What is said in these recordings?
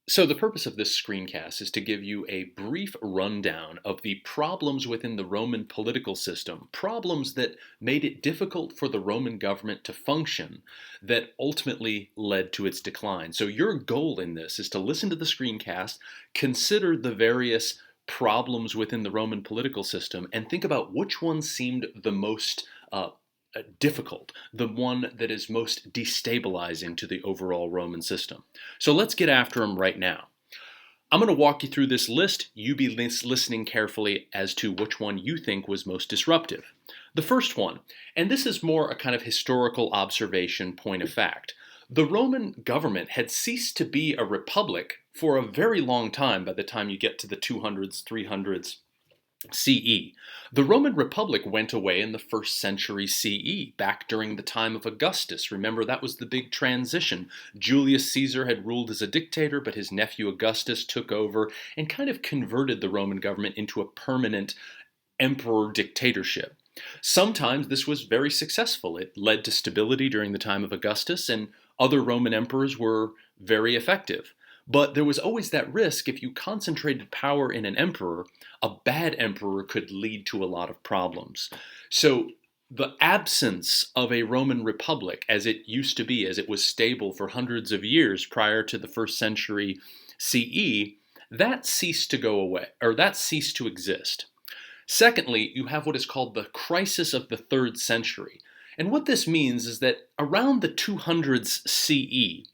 So, the purpose of this screencast is to give you a brief rundown of the problems within the Roman political system, problems that made it difficult for the Roman government to function, that ultimately led to its decline. So, your goal in this is to listen to the screencast, consider the various problems within the Roman political system, and think about which one seemed the most difficult, the one that is most destabilizing to the overall Roman system. So let's get after them right now. I'm going to walk you through this list. You be listening carefully as to which one you think was most disruptive. The first one, and this is more a kind of historical observation point of fact. The Roman government had ceased to be a republic for a very long time by the time you get to the 200s, 300s, CE. The Roman Republic went away in the first century CE, back during the time of Augustus. Remember, that was the big transition. Julius Caesar had ruled as a dictator, but his nephew Augustus took over and kind of converted the Roman government into a permanent emperor dictatorship. Sometimes this was very successful. It led to stability during the time of Augustus, and other Roman emperors were very effective. But there was always that risk if you concentrated power in an emperor, a bad emperor could lead to a lot of problems. So the absence of a Roman republic as it used to be, as it was stable for hundreds of years prior to the first century CE, that ceased to go away, or that ceased to exist. Secondly, you have what is called the crisis of the third century. And what this means is that around the 200s CE,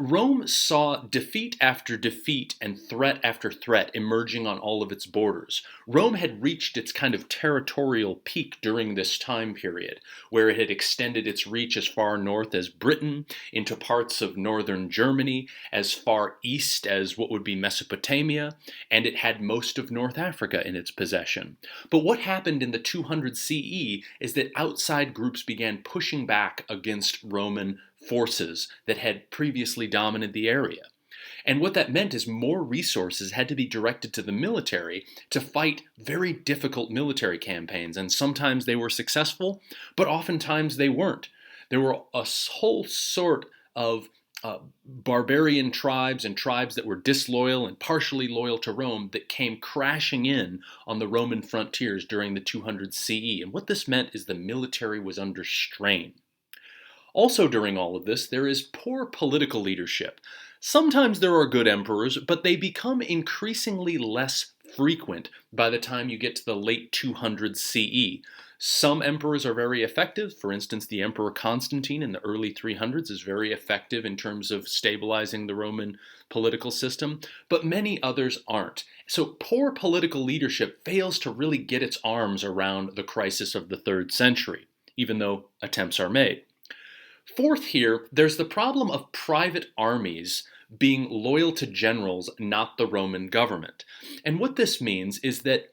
Rome saw defeat after defeat and threat after threat emerging on all of its borders. Rome had reached its kind of territorial peak during this time period, where it had extended its reach as far north as Britain, into parts of northern Germany, as far east as what would be Mesopotamia, and it had most of North Africa in its possession. But what happened in the 200 CE is that outside groups began pushing back against Roman forces that had previously dominated the area. And what that meant is more resources had to be directed to the military to fight very difficult military campaigns. And sometimes they were successful, but oftentimes they weren't. There were a whole sort of barbarian tribes and tribes that were disloyal and partially loyal to Rome that came crashing in on the Roman frontiers during the 200 CE. And what this meant is the military was under strain. Also, during all of this, there is poor political leadership. Sometimes there are good emperors, but they become increasingly less frequent by the time you get to the late 200s CE. Some emperors are very effective. For instance, the Emperor Constantine in the early 300s is very effective in terms of stabilizing the Roman political system, but many others aren't. So poor political leadership fails to really get its arms around the crisis of the 3rd century, even though attempts are made. Fourth here, there's the problem of private armies being loyal to generals, not the Roman government. And what this means is that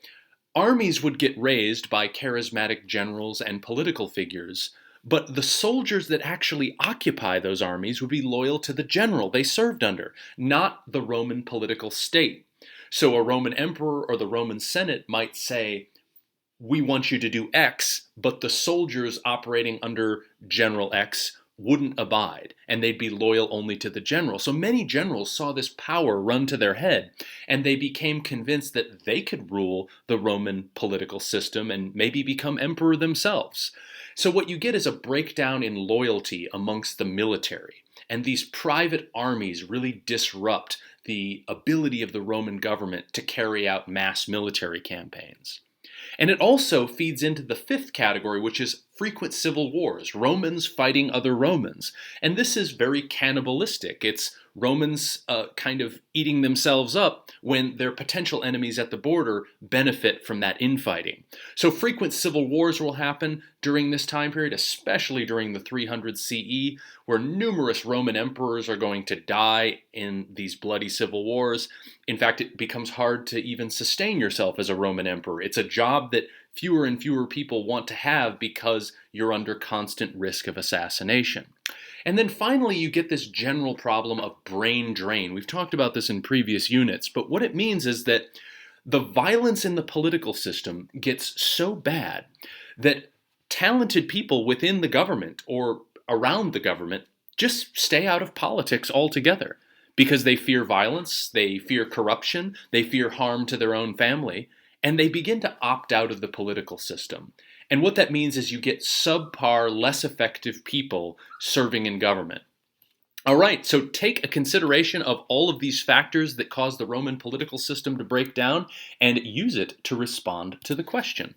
armies would get raised by charismatic generals and political figures, but the soldiers that actually occupy those armies would be loyal to the general they served under, not the Roman political state. So a Roman emperor or the Roman Senate might say, we want you to do X, but the soldiers operating under General X wouldn't abide, and they'd be loyal only to the general. So many generals saw this power run to their head, and they became convinced that they could rule the Roman political system and maybe become emperor themselves. So what you get is a breakdown in loyalty amongst the military, and these private armies really disrupt the ability of the Roman government to carry out mass military campaigns. And it also feeds into the fifth category, which is frequent civil wars, Romans fighting other Romans. And this is very cannibalistic. It's Romans kind of eating themselves up when their potential enemies at the border benefit from that infighting. So frequent civil wars will happen during this time period, especially during the 300 CE, where numerous Roman emperors are going to die in these bloody civil wars. In fact, it becomes hard to even sustain yourself as a Roman emperor. It's a job that fewer and fewer people want to have because you're under constant risk of assassination. And then finally, you get this general problem of brain drain. We've talked about this in previous units, but what it means is that the violence in the political system gets so bad that talented people within the government or around the government just stay out of politics altogether. because they fear violence, they fear corruption, they fear harm to their own family, and they begin to opt out of the political system. And what that means is you get subpar, less effective people serving in government. All right, so take a consideration of all of these factors that cause the Roman political system to break down and use it to respond to the question.